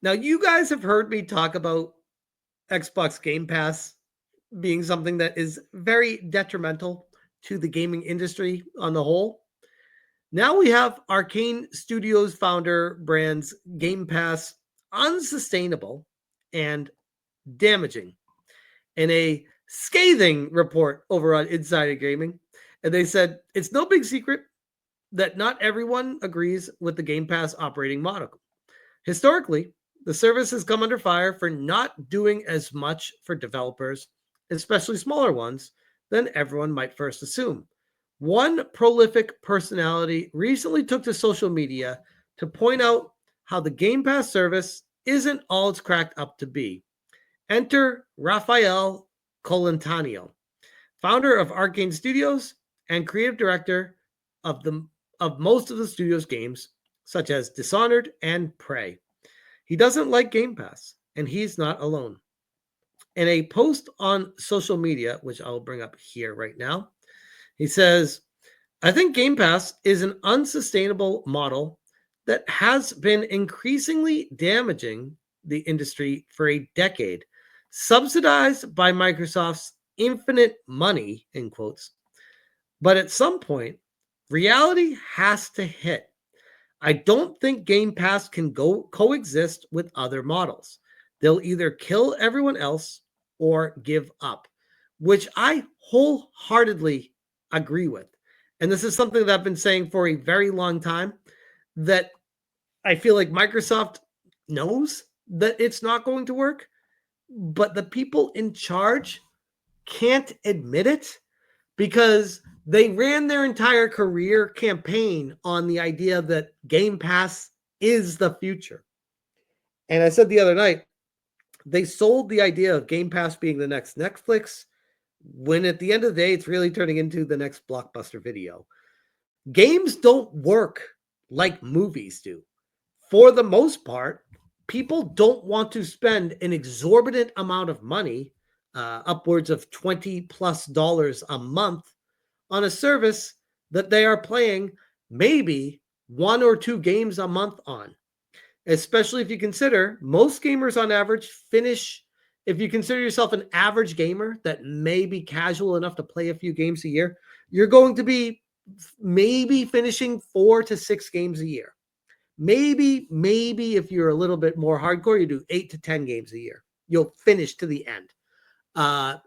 Now, you guys have heard me talk about Xbox Game Pass being something that is very detrimental to the gaming industry on the whole. Now we have Arkane Studios founder brands Game Pass unsustainable and damaging in a scathing report over on Insider Gaming. And they said it's no big secret that not everyone agrees with the Game Pass operating model. Historically, the service has come under fire for not doing as much for developers, especially smaller ones, than everyone might first assume. One prolific personality recently took to social media to point out how the Game Pass service isn't all it's cracked up to be. Enter Raphael Colantonio, founder of Arkane Studios and creative director of most of the studio's games, such as Dishonored and Prey. He doesn't like Game Pass, and he's not alone. In a post on social media, which I'll bring up here right now, he says, I think Game Pass is an unsustainable model that has been increasingly damaging the industry for a decade, subsidized by Microsoft's infinite money, in quotes. But at some point, reality has to hit. I don't think Game Pass can coexist with other models. They'll either kill everyone else or give up, which I wholeheartedly agree with. And this is something that I've been saying for a very long time, that I feel like Microsoft knows that it's not going to work, but the people in charge can't admit it because they ran their entire career campaign on the idea that Game Pass is the future. And I said the other night, they sold the idea of Game Pass being the next Netflix, when at the end of the day, it's really turning into the next Blockbuster Video. Games don't work like movies do. For the most part, people don't want to spend an exorbitant amount of money, upwards of $20+ a month, on a service that they are playing maybe one or two games a month on. Especially if you consider most gamers on average finish, if you consider yourself an average gamer that may be casual enough to play a few games a year, you're going to be maybe finishing 4 to 6 games a year. Maybe if you're a little bit more hardcore, you do 8 to 10 games a year. You'll finish to the end.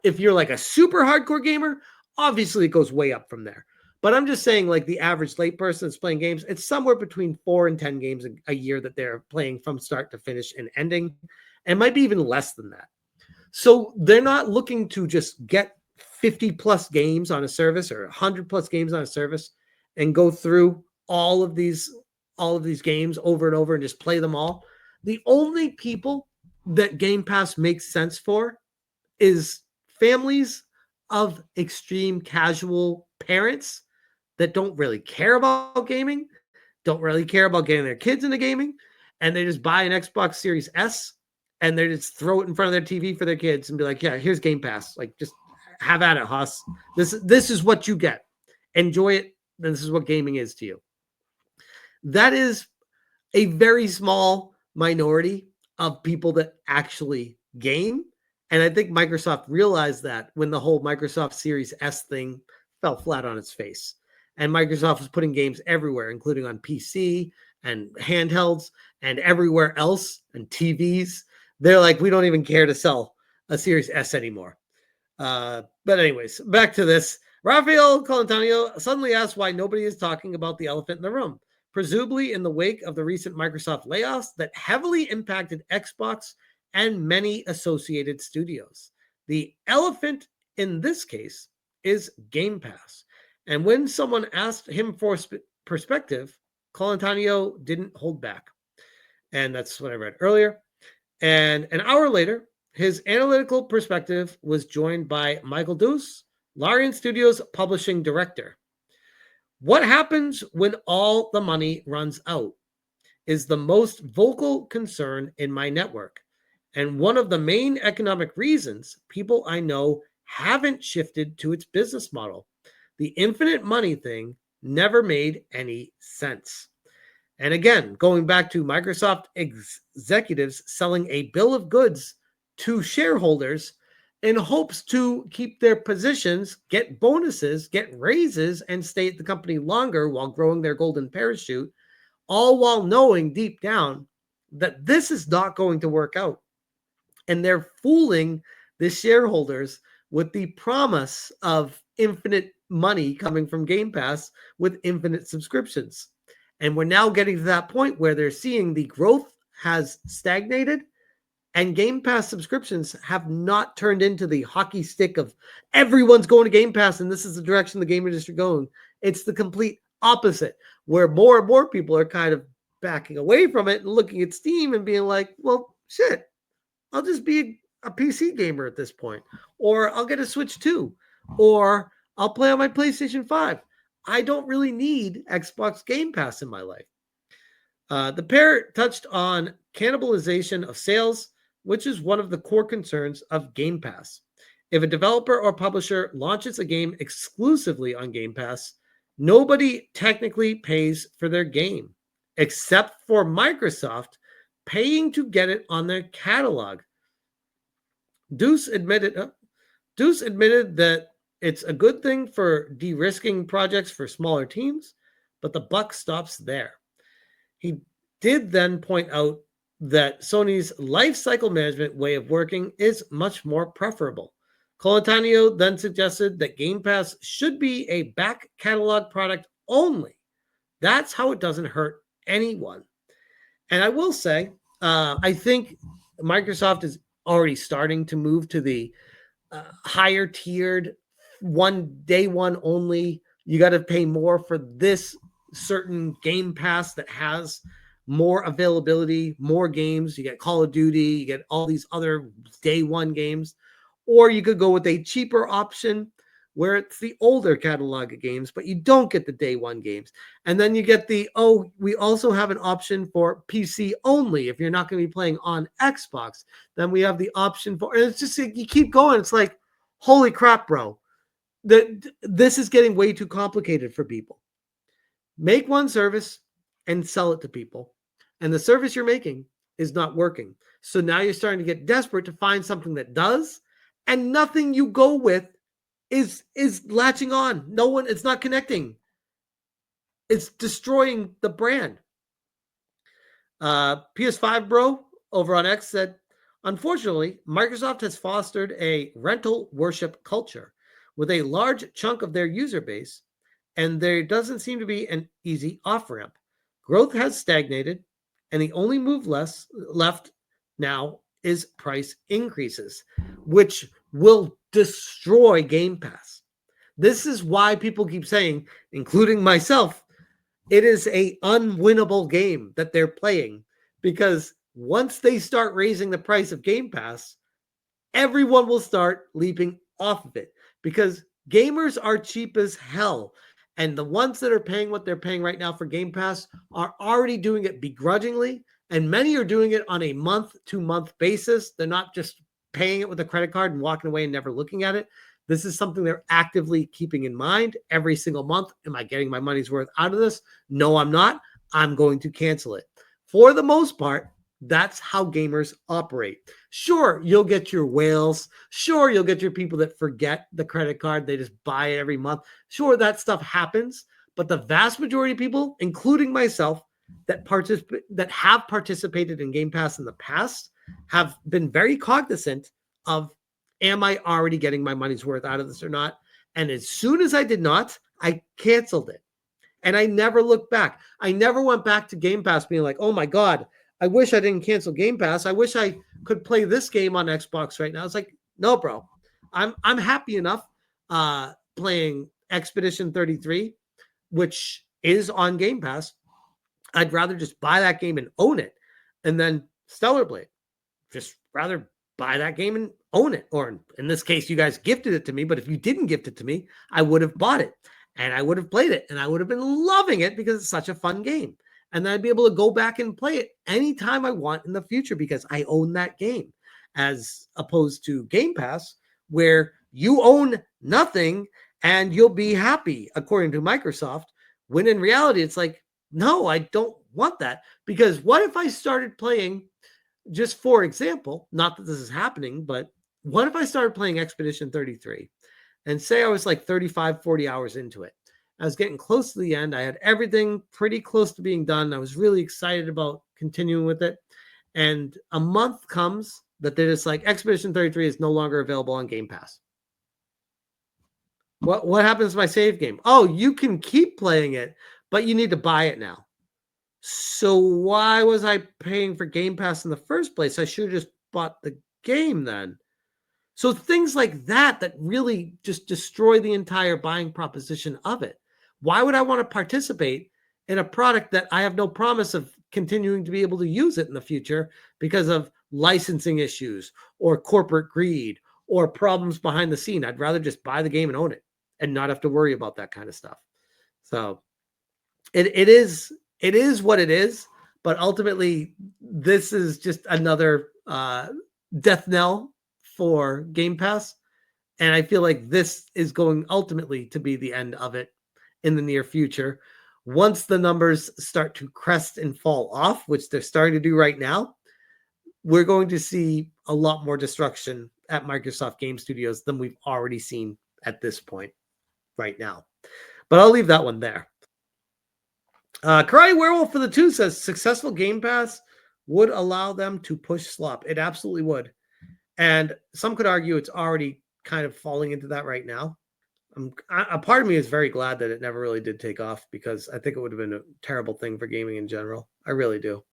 If you're like a super hardcore gamer, obviously it goes way up from there. But I'm just saying, like the average late person that's playing games, it's somewhere between 4 and 10 games a year that they're playing from start to finish and ending. And might be even less than that. So they're not looking to just get 50+ games on a service or 100+ games on a service and go through all of these games over and over and just play them all. The only people that Game Pass makes sense for is families of extreme casual parents that don't really care about gaming, don't really care about getting their kids into gaming, and they just buy an Xbox Series S and they just throw it in front of their TV for their kids and be like, yeah, here's Game Pass. Like, just have at it, Huss. This is what you get. Enjoy it. This is what gaming is to you. That is a very small minority of people that actually game. And I think Microsoft realized that when the whole Microsoft Series S thing fell flat on its face. And Microsoft was putting games everywhere, including on PC and handhelds and everywhere else and TVs. They're like, we don't even care to sell a Series S anymore. But anyways, back to this. Raphael Colantonio suddenly asked why nobody is talking about the elephant in the room, presumably in the wake of the recent Microsoft layoffs that heavily impacted Xbox and many associated studios. The elephant in this case is Game Pass. And when someone asked him for perspective, Colantonio didn't hold back. And that's what I read earlier. And an hour later, his analytical perspective was joined by Michael Deuce, Larian Studios publishing director. What happens when all the money runs out is the most vocal concern in my network. And one of the main economic reasons people I know haven't shifted to its business model. The infinite money thing never made any sense. And again, going back to Microsoft executives selling a bill of goods to shareholders in hopes to keep their positions, get bonuses, get raises, and stay at the company longer while growing their golden parachute, all while knowing deep down that this is not going to work out. And they're fooling the shareholders with the promise of infinite money coming from Game Pass with infinite subscriptions. And we're now getting to that point where they're seeing the growth has stagnated and Game Pass subscriptions have not turned into the hockey stick of everyone's going to Game Pass and this is the direction the game industry going. It's the complete opposite, where more and more people are kind of backing away from it and looking at Steam and being like, well, shit, I'll just be a PC gamer at this point, or I'll get a Switch 2, or I'll play on my PlayStation 5. I don't really need Xbox Game Pass in my life. The pair touched on cannibalization of sales, which is one of the core concerns of Game Pass. If a developer or publisher launches a game exclusively on Game Pass, nobody technically pays for their game, except for Microsoft paying to get it on their catalog. Deuce admitted that it's a good thing for de-risking projects for smaller teams, but the buck stops there. He did then point out that Sony's lifecycle management way of working is much more preferable. Colantonio then suggested that Game Pass should be a back catalog product only. That's how it doesn't hurt anyone. And I will say, I think Microsoft is already starting to move to the higher tiered day one only. You got to pay more for this certain Game Pass that has more availability, more games. You get Call of Duty, you get all these other day one games. Or you could go with a cheaper option where it's the older catalog of games, but you don't get the day one games. And then you get we also have an option for PC only. If you're not going to be playing on Xbox, then we have the option for, and it's just, you keep going. It's like, holy crap, bro. This is getting way too complicated for people. Make one service and sell it to people. And the service you're making is not working. So now you're starting to get desperate to find something that does, and nothing you go with is latching on. No one, it's not connecting. It's destroying the brand. PS5 Bro over on X said, unfortunately, Microsoft has fostered a rental worship culture with a large chunk of their user base, and there doesn't seem to be an easy off-ramp. Growth has stagnated, and the only move left now is price increases, which will destroy Game Pass. This is why people keep saying, including myself, it is an unwinnable game that they're playing, because once they start raising the price of Game Pass, everyone will start leaping off of it, because gamers are cheap as hell. And the ones that are paying what they're paying right now for Game Pass are already doing it begrudgingly. And many are doing it on a month-to-month basis. They're not just paying it with a credit card and walking away and never looking at it. This is something they're actively keeping in mind every single month. Am I getting my money's worth out of this? No, I'm not. I'm going to cancel it. For the most part, that's how gamers operate. Sure, you'll get your whales. Sure, you'll get your people that forget the credit card. They just buy it every month. Sure, that stuff happens. But the vast majority of people, including myself, that have participated in Game Pass in the past have been very cognizant of, am I already getting my money's worth out of this or not? And as soon as I did not, I canceled it. And I never looked back. I never went back to Game Pass being like, oh my God, I wish I didn't cancel Game Pass. I wish I could play this game on Xbox right now. It's like, no, bro. I'm happy enough playing Expedition 33, which is on Game Pass. I'd rather just buy that game and own it. And then Stellar Blade, just rather buy that game and own it. Or in this case, you guys gifted it to me. But if you didn't gift it to me, I would have bought it and I would have played it and I would have been loving it because it's such a fun game. And then I'd be able to go back and play it anytime I want in the future because I own that game, as opposed to Game Pass, where you own nothing and you'll be happy, according to Microsoft, when in reality, it's like, no, I don't want that, because what if I started playing, just for example, not that this is happening, but what if I started playing Expedition 33 and say I was like 35, 40 hours into it? I was getting close to the end. I had everything pretty close to being done. I was really excited about continuing with it. And a month comes that they're just like, Expedition 33 is no longer available on Game Pass. What happens to my save game? Oh, you can keep playing it, but you need to buy it now. So why was I paying for Game Pass in the first place? I should have just bought the game then. So things like that really just destroy the entire buying proposition of it. Why would I want to participate in a product that I have no promise of continuing to be able to use it in the future because of licensing issues or corporate greed or problems behind the scene? I'd rather just buy the game and own it and not have to worry about that kind of stuff. So it is what it is, but ultimately this is just another death knell for Game Pass. And I feel like this is going ultimately to be the end of it in the near future. Once the numbers start to crest and fall off, which they're starting to do right now, we're going to see a lot more destruction at Microsoft Game Studios than we've already seen at this point right now. But I'll leave that one there. Karate Werewolf for the 2 says successful Game Pass would allow them to push slop. It absolutely would. And some could argue it's already kind of falling into that right now. A part of me is very glad that it never really did take off, because I think it would have been a terrible thing for gaming in general. I really do.